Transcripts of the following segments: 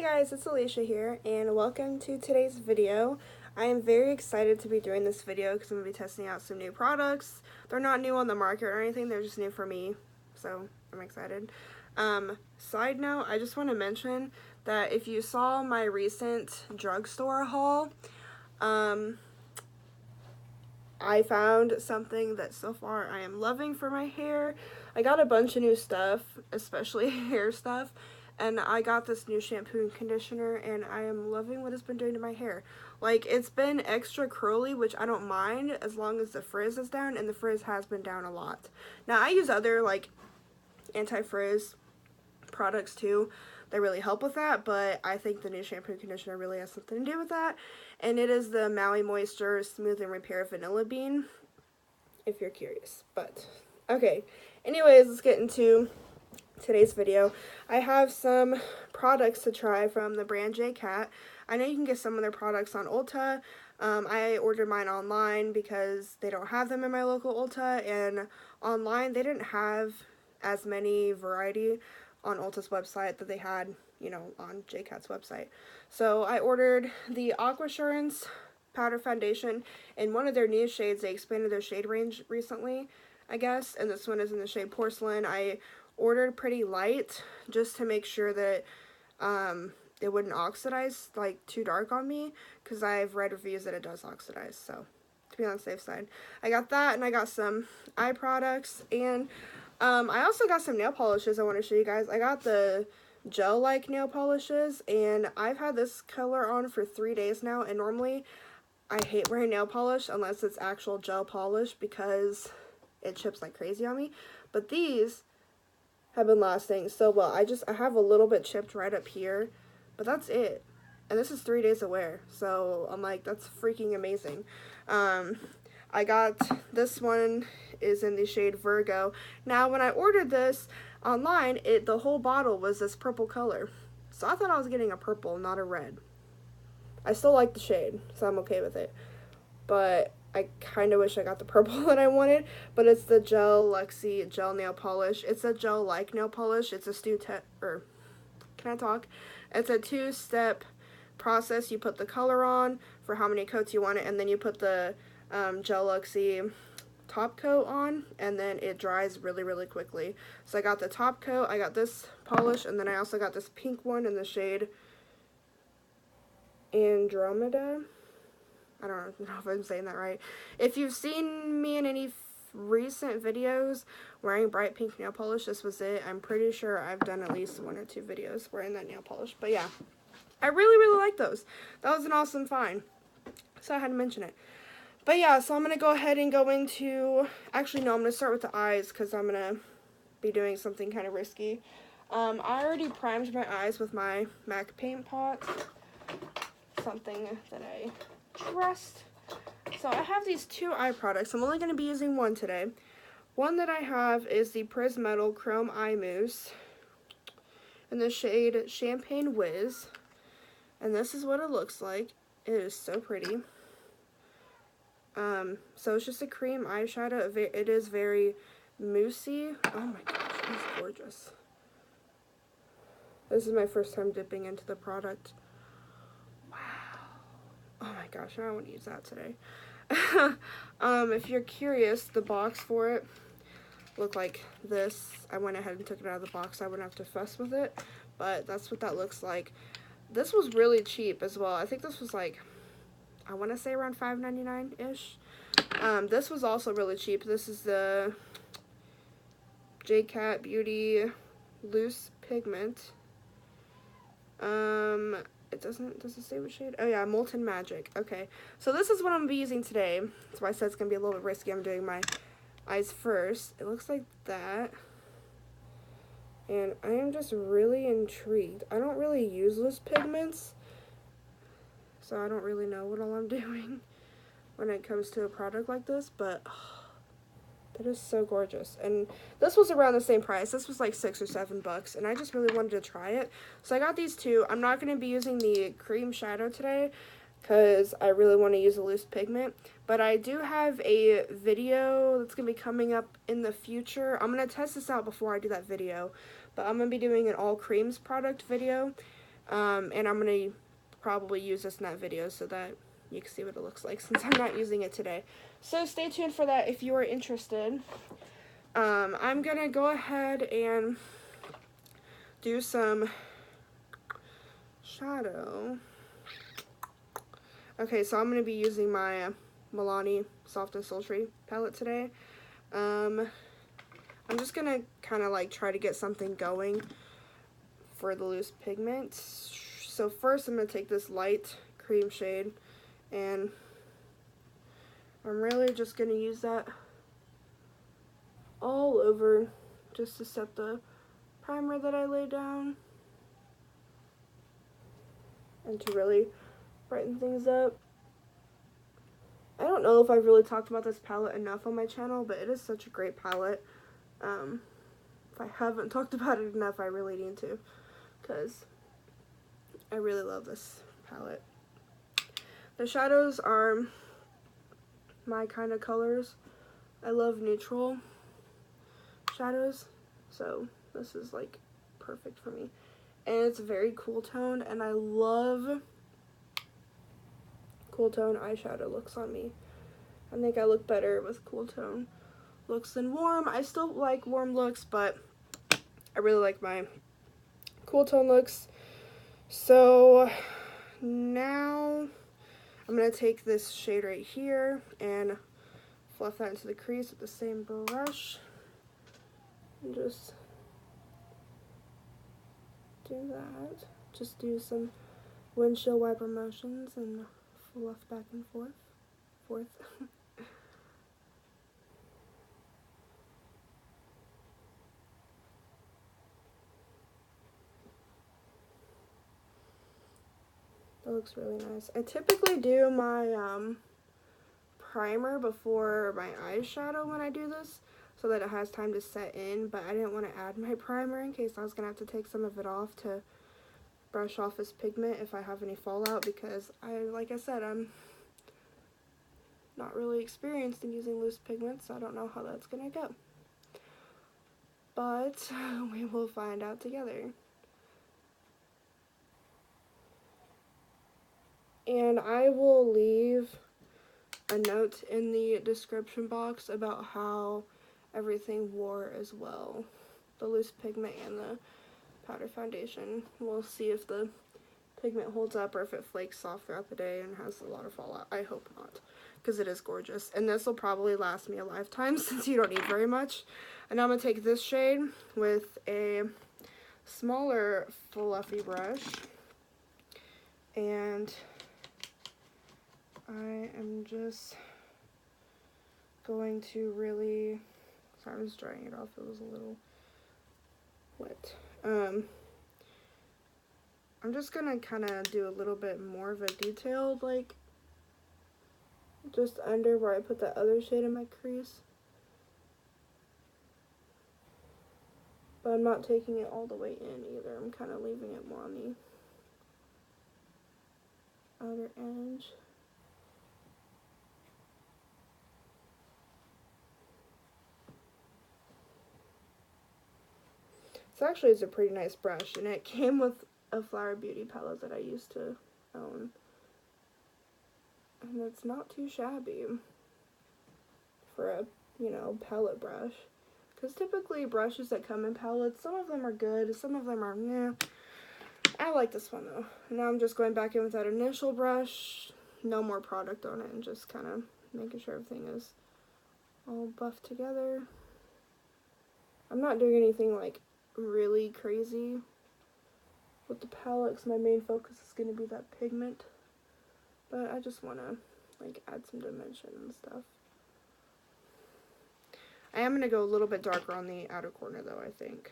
guys, it's Alicia here, and welcome to today's video. I am very excited to be doing this video because I'm going to be testing out some new products. They're not new on the market or anything, they're just new for me, so I'm excited. Side note, I just want to mention that if you saw my recent drugstore haul, I found something that so far I am loving for my hair. I got a bunch of new stuff, especially hair stuff. And I got this new shampoo and conditioner, and I am loving what it's been doing to my hair. Like, it's been extra curly, which I don't mind as long as the frizz is down, and the frizz has been down a lot. Now, I use other, like, anti-frizz products, too, that really help with that, but I think the new shampoo and conditioner really has something to do with that. And it is the Maui Moisture Smooth and Repair Vanilla Bean, if you're curious. But, okay. Anyways, let's get into today's video. I have some products to try from the brand J Cat. I know you can get some of their products on Ulta. I ordered mine online because they don't have them in my local Ulta, and online they didn't have as many variety on Ulta's website that they had, you know, on J Cat's website. So I ordered the AQUASURANCE powder foundation in one of their new shades. They expanded their shade range recently, I guess, and this one is in the shade Porcelain. I ordered pretty light just to make sure that it wouldn't oxidize like too dark on me, because I've read reviews that it does oxidize, so to be on the safe side. I got that, and I got some eye products, and I also got some nail polishes I want to show you guys. I got the gel-like nail polishes, and I've had this color on for 3 days now, and normally I hate wearing nail polish unless it's actual gel polish because it chips like crazy on me, but these have been lasting so well. I have a little bit chipped right up here, but that's it. And this is 3 days of wear, so I'm like, that's freaking amazing. I got this one is in the shade Virgo. Now, when I ordered this online, the whole bottle was this purple color, so I thought I was getting a purple, not a red. I still like the shade, so I'm okay with it, but I kind of wish I got the purple that I wanted, but it's the Gel Luxie Gel Nail Polish. It's a gel-like nail polish. It's a It's a two-step process. You put the color on for how many coats you want it, and then you put the Gel Luxie top coat on, and then it dries really, really quickly. So I got the top coat, I got this polish, and then I also got this pink one in the shade Andromeda. I don't know if I'm saying that right. If you've seen me in any recent videos wearing bright pink nail polish, this was it. I'm pretty sure I've done at least 1 or 2 videos wearing that nail polish. But yeah, I really, really like those. That was an awesome find, so I had to mention it. But yeah, so I'm going to go ahead and go into, actually no, I'm going to start with the eyes because I'm going to be doing something kind of risky. I already primed my eyes with my MAC paint pot, something that I trust. So I have these 2 eye products. I'm only going to be using one today. One that I have is the Prismetal Chrome Eye Mousse in the shade Champagne Whiz, and this is what it looks like. It is so pretty. So it's just a cream eyeshadow. It is very moussey. Oh my gosh, it's gorgeous. This is my first time dipping into the product. Oh my gosh, I want to use that today. If you're curious, the box for it looked like this. I went ahead and took it out of the box so I wouldn't have to fuss with it, but that's what that looks like. This was really cheap as well. I think this was like, I want to say around $5.99-ish. This was also really cheap. This is the J Cat Beauty Loose Pigment. Does it say what shade? Oh yeah, Molten Magic. Okay, so this is what I'm going to be using today. That's why I said it's going to be a little bit risky. I'm doing my eyes first. It looks like that. And I am just really intrigued. I don't really use loose pigments, so I don't really know what all I'm doing when it comes to a product like this, but that is so gorgeous. And this was around the same price. This was like $6 or $7, and I just really wanted to try it. So I got these 2. I'm not going to be using the cream shadow today because I really want to use a loose pigment. But I do have a video that's going to be coming up in the future. I'm going to test this out before I do that video. But I'm going to be doing an all creams product video. And I'm going to probably use this in that video so that you can see what it looks like since I'm not using it today. So stay tuned for that if you are interested. I'm going to go ahead and do some shadow. Okay, so I'm going to be using my Milani Soft and Sultry palette today. I'm just going to kind of like try to get something going for the loose pigment. So first I'm going to take this light cream shade, and I'm really just going to use that all over just to set the primer that I laid down and to really brighten things up. I don't know if I've really talked about this palette enough on my channel, but it is such a great palette. If I haven't talked about it enough, I really need to, because I really love this palette. The shadows are my kind of colors. I love neutral shadows, so this is like perfect for me. And it's very cool tone, and I love cool tone eyeshadow looks on me. I think I look better with cool tone looks than warm. I still like warm looks, but I really like my cool tone looks. So now I'm going to take this shade right here and fluff that into the crease with the same brush. And just do that. Just do some windshield wiper motions and fluff back and forth. That looks really nice. I typically do my primer before my eyeshadow when I do this, so that it has time to set in, but I didn't want to add my primer in case I was going to have to take some of it off to brush off this pigment if I have any fallout, because like I said, I'm not really experienced in using loose pigments, so I don't know how that's going to go. But we will find out together. And I will leave a note in the description box about how everything wore as well. The loose pigment and the powder foundation. We'll see if the pigment holds up or if it flakes off throughout the day and has a lot of fallout. I hope not, because it is gorgeous. And this will probably last me a lifetime since you don't need very much. And now I'm going to take this shade with a smaller fluffy brush, and I am just going to really, sorry, I'm just drying it off, it was a little wet. I'm just gonna kind of do a little bit more of a detailed, like, just under where I put that other shade in my crease. But I'm not taking it all the way in either, I'm kind of leaving it more on the outer edge. This actually is a pretty nice brush, and it came with a Flower Beauty palette that I used to own. And it's not too shabby for a, you know, palette brush. Because typically brushes that come in palettes, some of them are good, some of them are meh. I like this one though. Now I'm just going back in with that initial brush, no more product on it, and just kind of making sure everything is all buffed together. I'm not doing anything like really crazy with the palette, because my main focus is going to be that pigment, but I just want to like add some dimension and stuff. I am going to go a little bit darker on the outer corner though, I think.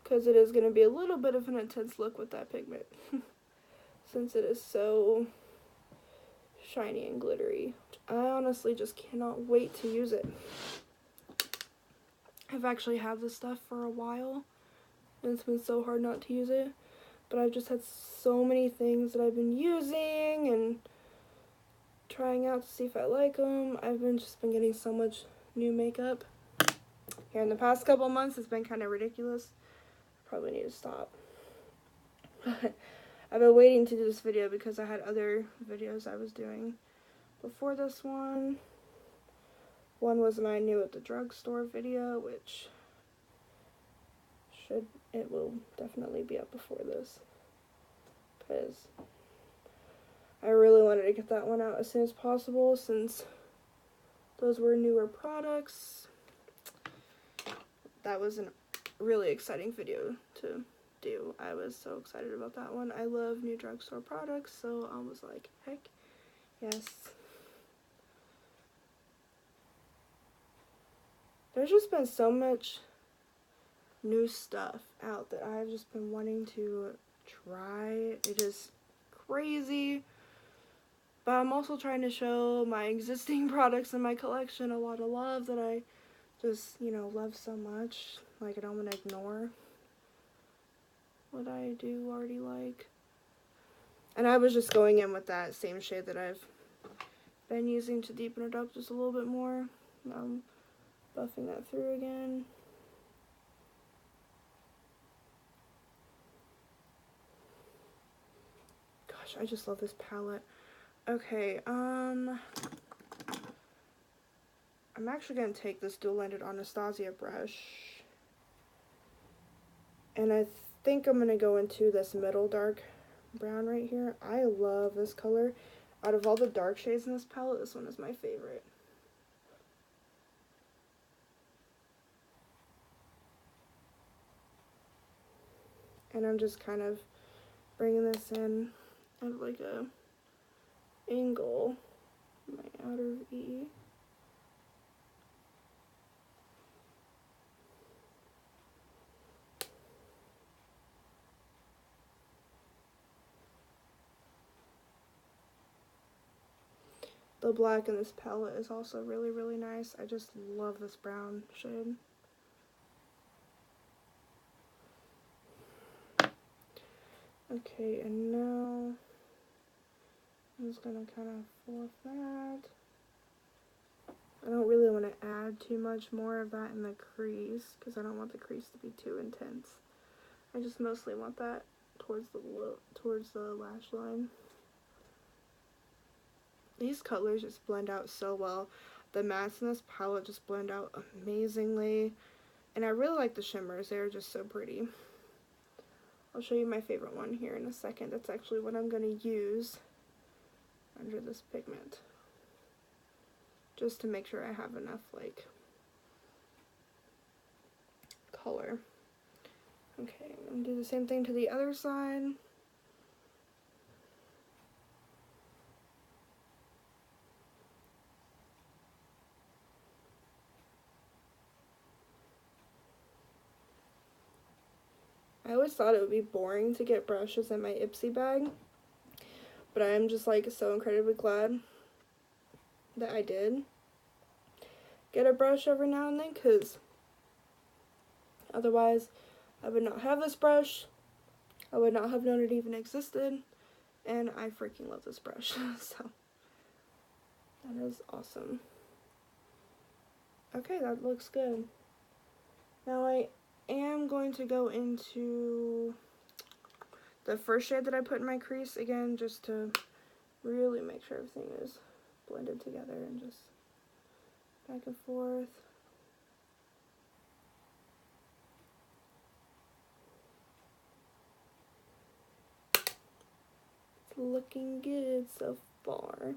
Because it is going to be a little bit of an intense look with that pigment. Since it is so shiny and glittery. I honestly just cannot wait to use it. I've actually had this stuff for a while, and it's been so hard not to use it. But I've just had so many things that I've been using and trying out to see if I like them. I've just been getting so much new makeup. here in the past couple months. It's been kind of ridiculous. Probably need to stop. But I've been waiting to do this video because I had other videos I was doing before this one. One was my new at the drugstore video, which it will definitely be up before this, because I really wanted to get that one out as soon as possible since those were newer products. That was a really exciting video to do. I was so excited about that one. I love new drugstore products, so I was like, heck yes. There's just been so much new stuff out that I've just been wanting to try. It is crazy. But I'm also trying to show my existing products in my collection a lot of love that I just, you know, love so much. Like, I don't want to ignore what I do already like. And I was just going in with that same shade that I've been using to deepen it up just a little bit more. Now I'm buffing that through again. Gosh, I just love this palette. Okay, I'm actually going to take this dual-ended Anastasia brush, and I think I'm going to go into this middle dark brown right here. I love this color. Out of all the dark shades in this palette, this one is my favorite. And I'm just kind of bringing this in at like a angle, my outer V. The black in this palette is also really, really nice. I just love this brown shade. Okay, and now I'm just gonna kind of fluff that. I don't really want to add too much more of that in the crease because I don't want the crease to be too intense. I just mostly want that towards the lash line. These colors just blend out so well. The mattes in this palette just blend out amazingly. And I really like the shimmers. They're just so pretty. I'll show you my favorite one here in a second. That's actually what I'm going to use under this pigment. Just to make sure I have enough, like, color. Okay, I'm going to do the same thing to the other side. I always thought it would be boring to get brushes in my Ipsy bag, but I am just like so incredibly glad that I did get a brush every now and then, because otherwise I would not have this brush. I would not have known it even existed, and I freaking love this brush. So that is awesome. Okay, that looks good. Now I am going to go into the first shade that I put in my crease again, just to really make sure everything is blended together and just back and forth. It's looking good so far.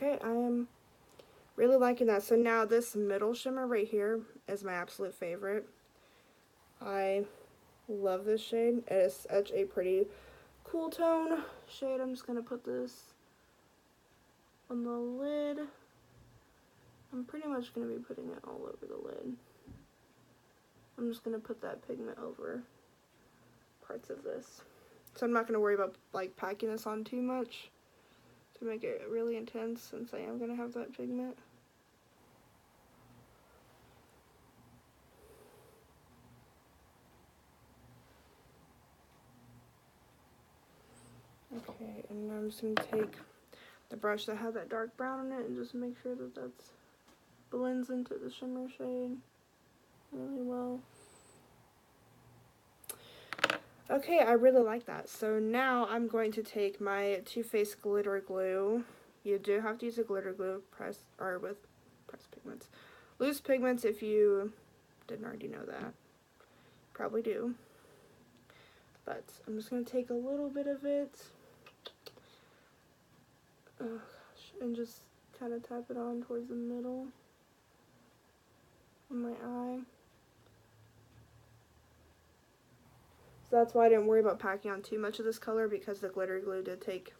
Okay, I am really liking that. So now this middle shimmer right here is my absolute favorite. I love this shade. It is such a pretty cool tone shade. I'm just going to put this on the lid. I'm pretty much going to be putting it all over the lid. I'm just going to put that pigment over parts of this. So I'm not going to worry about like packing this on too much to make it really intense, since I am going to have that pigment. I'm just going to take the brush that had that dark brown in it and just make sure that that's blends into the shimmer shade really well. Okay, I really like that. So now I'm going to take my Too Faced glitter glue. You do have to use a glitter glue with pressed pigments. Loose pigments, if you didn't already know that. Probably do. But I'm just going to take a little bit of it. Oh gosh, and just kind of tap it on towards the middle of my eye. So that's why I didn't worry about packing on too much of this color, because the glitter glue did take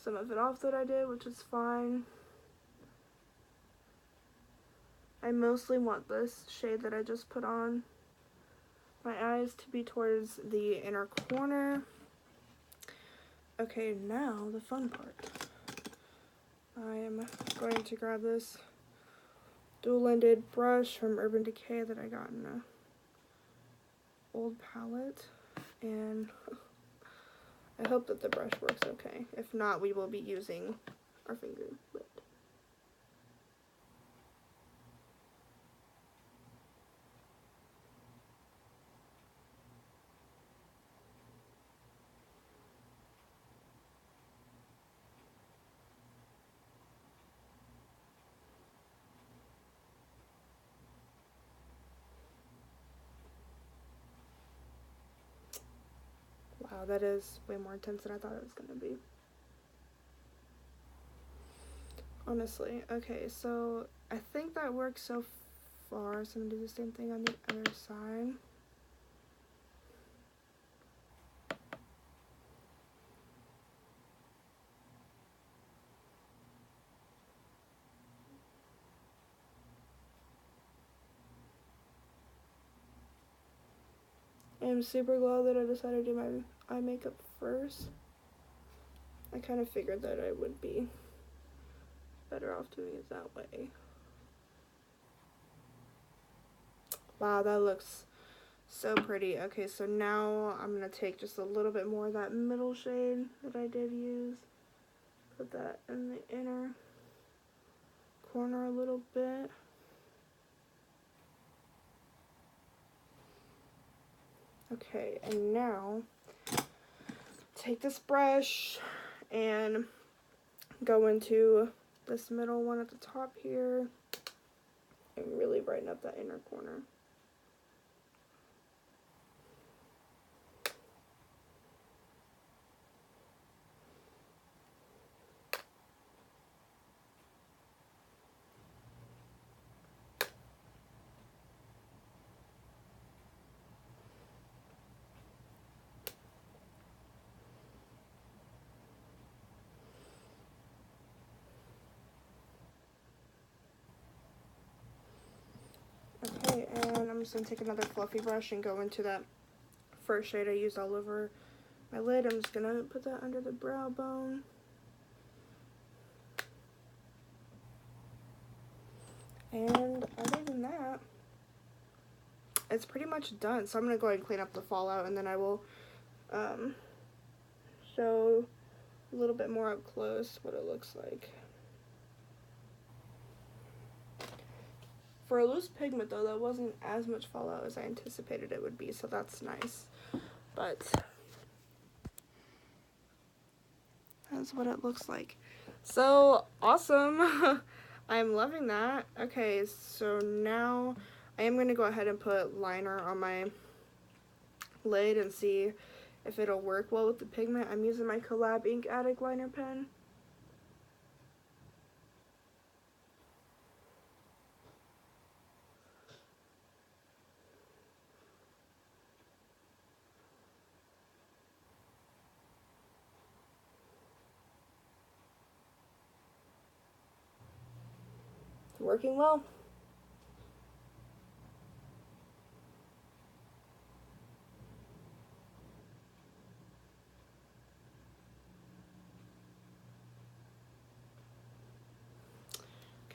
some of it off that I did, which is fine. I mostly want this shade that I just put on my eyes to be towards the inner corner. Okay, now the fun part. I am going to grab this dual-ended brush from Urban Decay that I got in a old palette, and I hope that the brush works okay. If not, we will be using our finger lid. Wow, that is way more intense than I thought it was going to be. Honestly. Okay, so I think that works so far. So I'm going to do the same thing on the other side. I'm super glad that I decided to do my eye makeup first. I kind of figured that I would be better off doing it that way. Wow, that looks so pretty. Okay, so now I'm going to take just a little bit more of that middle shade that I did use. Put that in the inner corner a little bit. Okay, and now take this brush and go into this middle one at the top here and really brighten up that inner corner. Okay, and I'm just going to take another fluffy brush and go into that first shade I used all over my lid. I'm just going to put that under the brow bone. And other than that, it's pretty much done. So I'm going to go ahead and clean up the fallout, and then I will show a little bit more up close what it looks like. For a loose pigment though, that wasn't as much fallout as I anticipated it would be, so that's nice. But that's what it looks like. So awesome. I'm loving that. Okay, so now I am going to go ahead and put liner on my lid and see if it'll work well with the pigment. I'm using my Collab Ink Addict liner pen. It's working well.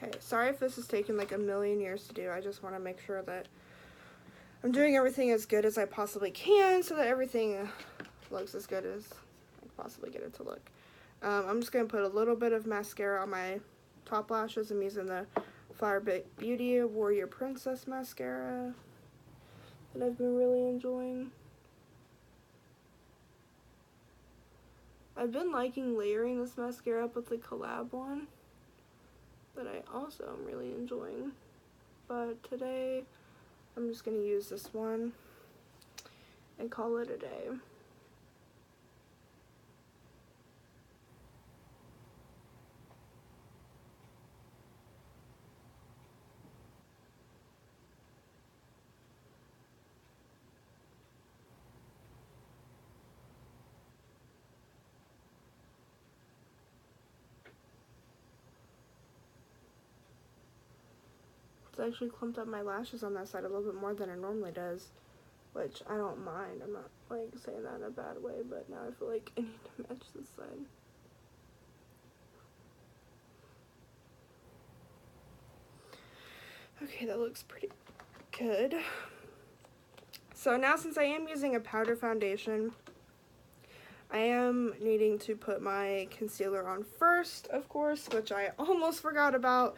Okay, sorry if this is taking like a million years to do. I just want to make sure that I'm doing everything as good as I possibly can so that everything looks as good as I can possibly get it to look. I'm just going to put a little bit of mascara on my top lashes. I'm using the Flower Beauty Warrior Princess mascara that I've been really enjoying. I've been liking layering this mascara up with the collab one that I also am really enjoying. But today, I'm just going to use this one and call it a day. It's actually clumped up my lashes on that side a little bit more than it normally does, which I don't mind. I'm not like saying that in a bad way, but now I feel like I need to match this side. Okay, that looks pretty good. So now, since I am using a powder foundation, I am needing to put my concealer on first, of course, which I almost forgot about,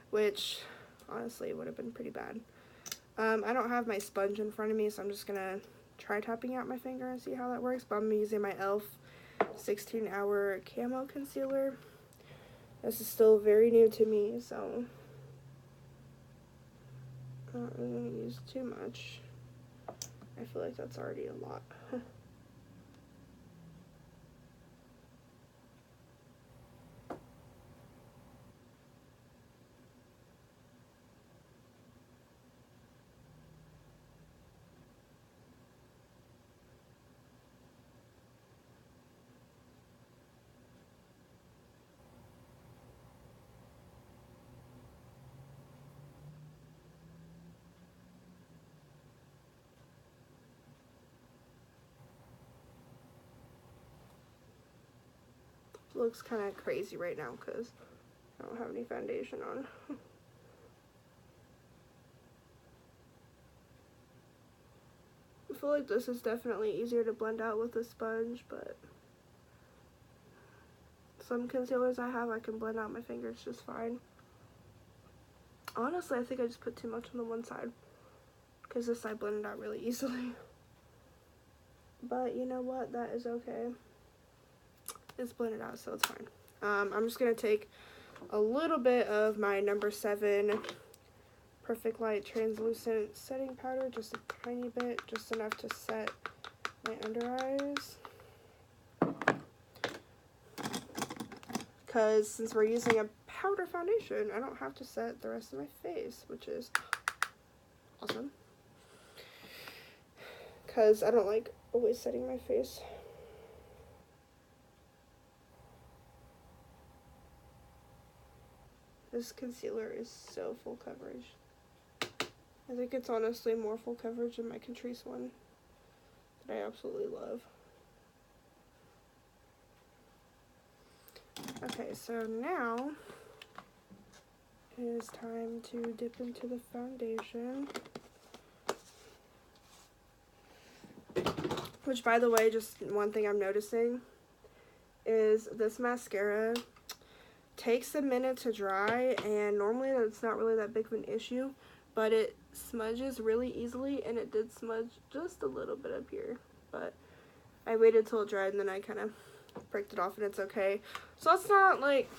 which honestly would have been pretty bad. I don't have my sponge in front of me, so I'm just gonna try tapping out my finger and see how that works, but I'm using my e.l.f. 16-hour camo concealer. This is still very new to me, so I'm not really gonna use too much. I feel like that's already a lot. It looks kind of crazy right now because I don't have any foundation on. I feel like this is definitely easier to blend out with a sponge, but some concealers I have, I can blend out my fingers just fine. Honestly, I think I just put too much on the one side because this side blended out really easily. But you know what? That is okay. It's blended out, so it's fine. I'm just going to take a little bit of my number 7 Perfect Light Translucent Setting Powder, just a tiny bit, just enough to set my under eyes. Because since we're using a powder foundation, I don't have to set the rest of my face, which is awesome. Because I don't like always setting my face. This concealer is so full coverage. I think it's honestly more full coverage than my Catrice one that I absolutely love. Okay, so now it is time to dip into the foundation. Which, by the way, just one thing I'm noticing is this mascara takes a minute to dry, and normally that's not really that big of an issue, but it smudges really easily, and it did smudge just a little bit up here, but I waited till it dried and then I kind of pricked it off and it's okay. So that's not like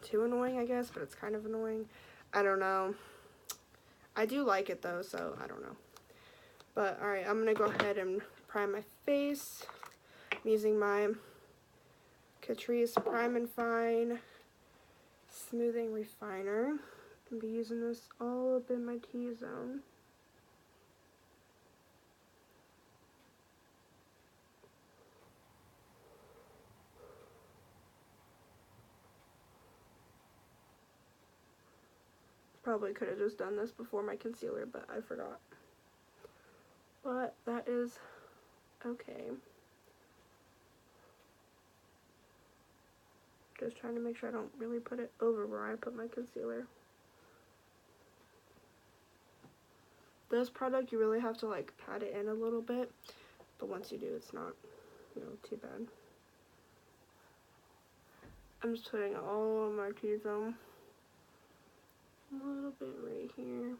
too annoying, I guess, but it's kind of annoying. I don't know. I do like it though, so I don't know. But alright, I'm gonna go ahead and prime my face. I'm using my Catrice Prime and Fine Smoothing Refiner. I'll be using this all up in my T-zone. Probably could have just done this before my concealer, but I forgot. But that is okay. Just trying to make sure I don't really put it over where I put my concealer. This product, you really have to like pat it in a little bit, but once you do, it's not, you know, too bad. I'm just putting all of my T-zone. A little bit right here.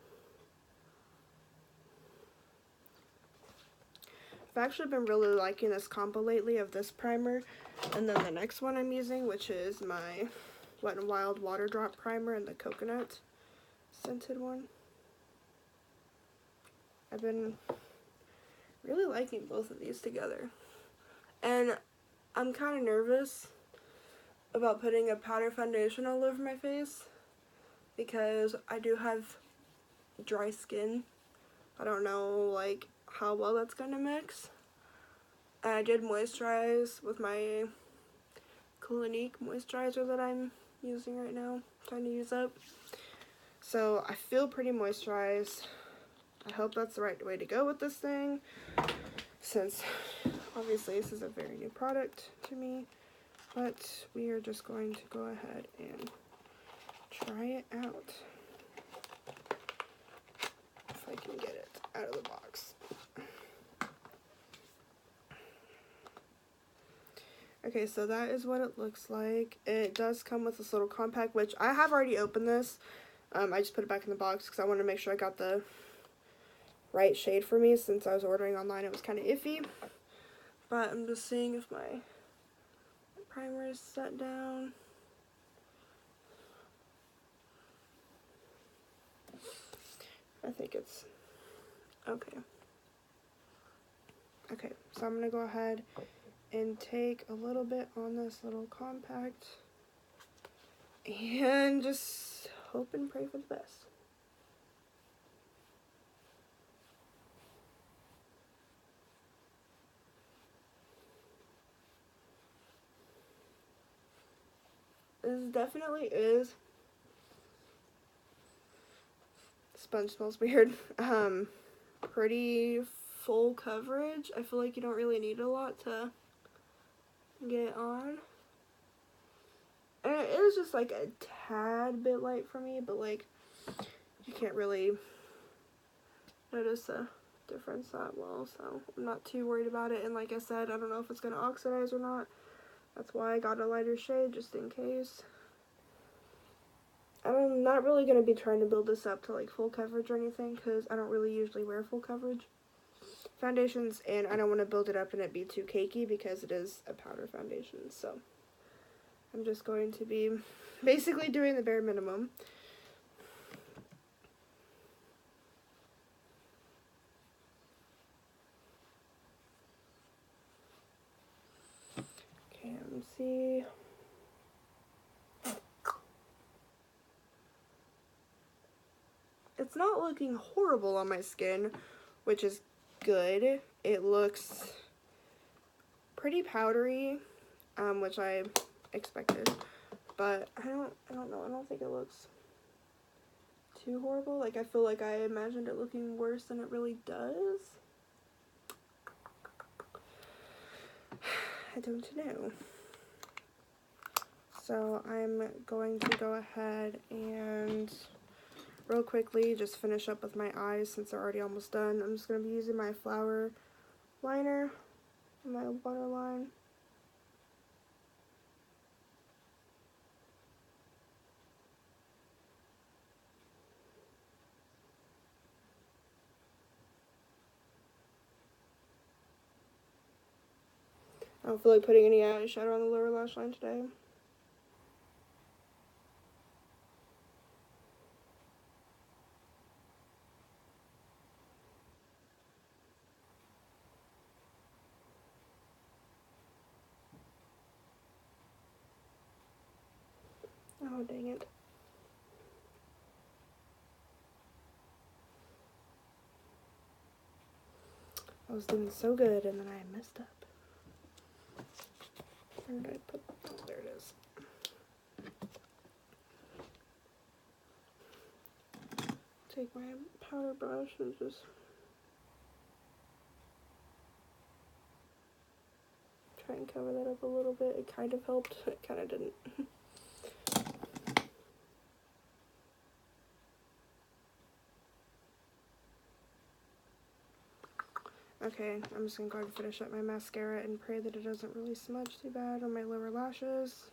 I've actually been really liking this combo lately of this primer, and then the next one I'm using, which is my Wet n Wild Water Drop Primer and the coconut scented one. I've been really liking both of these together. And I'm kind of nervous about putting a powder foundation all over my face because I do have dry skin. I don't know like how well that's gonna mix. And I did moisturize with my Clinique moisturizer that I'm using right now, trying to use up. So I feel pretty moisturized. I hope that's the right way to go with this thing, since obviously this is a very new product to me. But we are just going to go ahead and try it out. If I can get it out of the box. Okay, so that is what it looks like. It does come with this little compact, which I have already opened this. I just put it back in the box because I wanted to make sure I got the right shade for me, since I was ordering online. It was kind of iffy. But I'm just seeing if my primer is set down. I think it's okay. Okay, so I'm gonna go ahead and take a little bit on this little compact and just hope and pray for the best. This definitely is, sponge smells weird, pretty full coverage. I feel like you don't really need a lot to get on. And it is just like a tad bit light for me, but like you can't really notice the difference that well, so I'm not too worried about it. And like I said, I don't know if it's gonna oxidize or not. That's why I got a lighter shade, just in case. I'm not really going to be trying to build this up to like full coverage or anything, because I don't really usually wear full coverage foundations, and I don't want to build it up and it be too cakey because it is a powder foundation. So I'm just going to be basically doing the bare minimum. Okay, let's see. It's not looking horrible on my skin, which is good. It looks pretty powdery, which I expected, but I don't know. I don't think it looks too horrible. Like, I feel like I imagined it looking worse than it really does. I don't know. So I'm going to go ahead and real quickly just finish up with my eyes since they're already almost done. I'm just going to be using my flower liner, my waterline. I don't feel like putting any eyeshadow on the lower lash line today. Oh, dang it. I was doing so good and then I messed up. Where did I put? Oh, there it is. Take my powder brush and just try and cover that up a little bit. It kind of helped. It kind of didn't. Okay, I'm just going to go ahead and finish up my mascara and pray that it doesn't really smudge too bad on my lower lashes.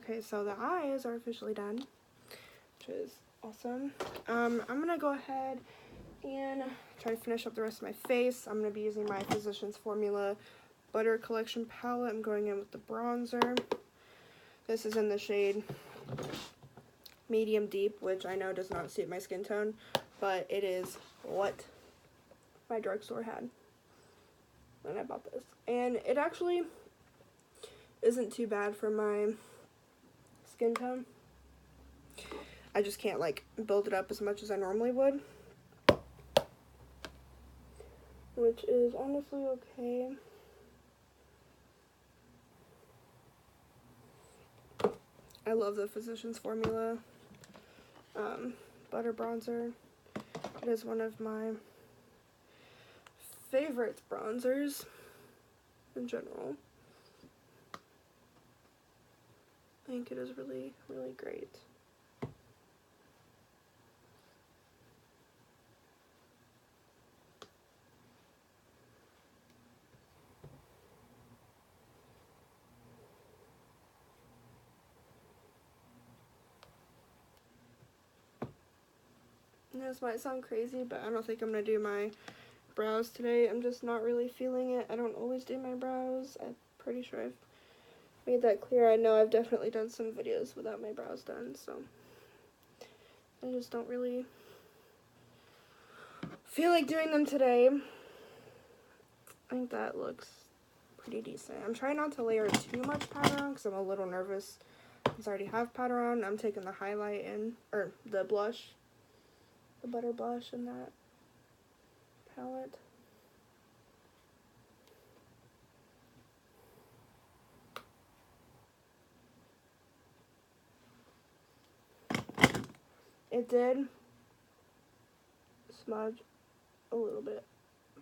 Okay, so the eyes are officially done, which is awesome. I'm gonna go ahead and try to finish up the rest of my face. I'm gonna be using my Physicians Formula Butter Collection palette. I'm going in with the bronzer. This is in the shade Medium Deep, which I know does not suit my skin tone, but it is what my drugstore had when I bought this. And it actually isn't too bad for my skin tone. I just can't like build it up as much as I normally would, which is honestly okay. I love the Physicians Formula butter bronzer. It is one of my favorite bronzers in general. I think it is really, really great. This might sound crazy, but I don't think I'm going to do my brows today. I'm just not really feeling it. I don't always do my brows. I'm pretty sure I've made that clear. I know I've definitely done some videos without my brows done, so I just don't really feel like doing them today. I think that looks pretty decent. I'm trying not to layer too much powder on because I'm a little nervous since I already have powder on. I'm taking the highlight in, or the blush, the butter blush in that palette. It did smudge a little bit,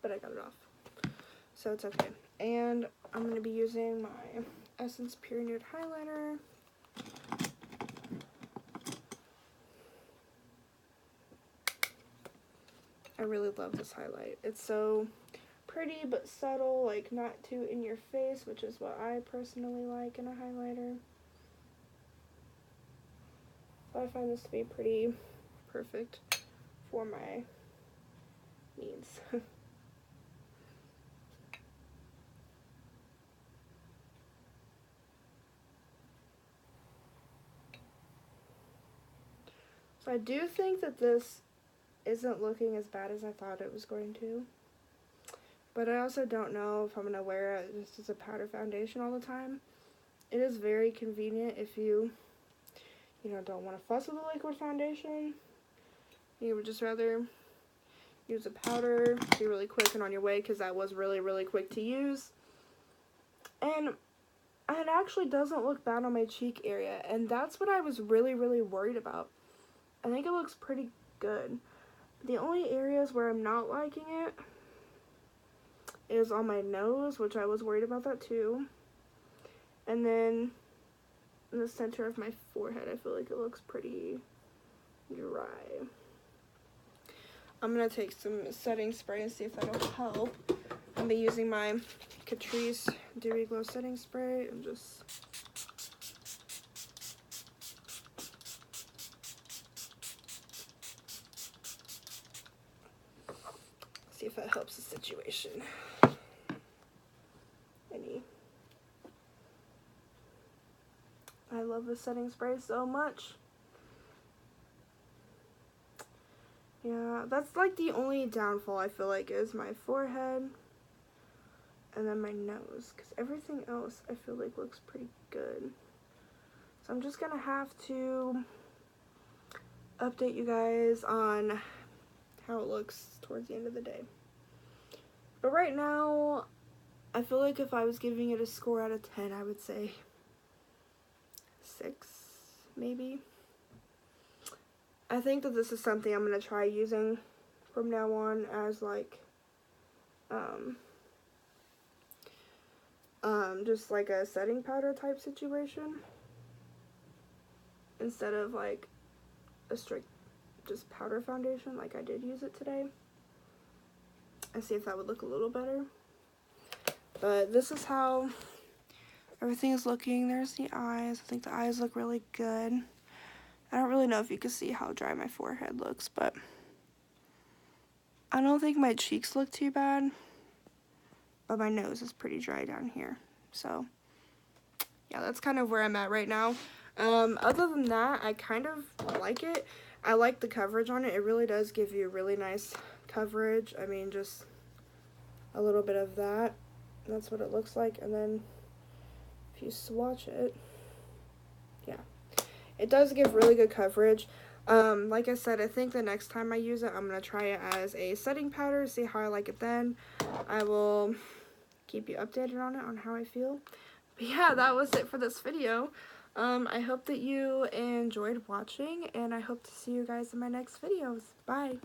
but I got it off, so it's okay. And I'm going to be using my Essence Pure Nude Highlighter. I really love this highlight. It's so pretty but subtle, like not too in your face, which is what I personally like in a highlighter. So I find this to be pretty perfect for my needs. So I do think that this isn't looking as bad as I thought it was going to. But I also don't know if I'm going to wear it just as a powder foundation all the time. It is very convenient if you don't want to fuss with a liquid foundation. You would just rather use a powder, be really quick and on your way, because that was really, really quick to use. And it actually doesn't look bad on my cheek area, and that's what I was really, really worried about. I think it looks pretty good. The only areas where I'm not liking it is on my nose, which I was worried about that too. And then in the center of my forehead, I feel like it looks pretty dry. I'm going to take some setting spray and see if that'll help. I'm going to be using my Catrice Dewy Glow Setting Spray and just see if that helps the situation any. I love this setting spray so much. Yeah, that's like the only downfall I feel like is my forehead and then my nose, because everything else I feel like looks pretty good. So I'm just gonna have to update you guys on how it looks towards the end of the day. But right now, I feel like if I was giving it a score out of 10, I would say 6, maybe. I think that this is something I'm going to try using from now on as like, just like a setting powder type situation, instead of like a strict just powder foundation like I did use it today, and see if that would look a little better. But this is how everything is looking. There's the eyes. I think the eyes look really good. I don't really know if you can see how dry my forehead looks, but I don't think my cheeks look too bad. But my nose is pretty dry down here. So, yeah, that's kind of where I'm at right now. Other than that, I kind of like it. I like the coverage on it. It really does give you really nice coverage. I mean, just a little bit of that. That's what it looks like. And then if you swatch it, yeah, it does give really good coverage. Like I said, I think the next time I use it, I'm going to try it as a setting powder, see how I like it then. I will keep you updated on it, on how I feel. But yeah, that was it for this video. I hope that you enjoyed watching, and I hope to see you guys in my next videos. Bye!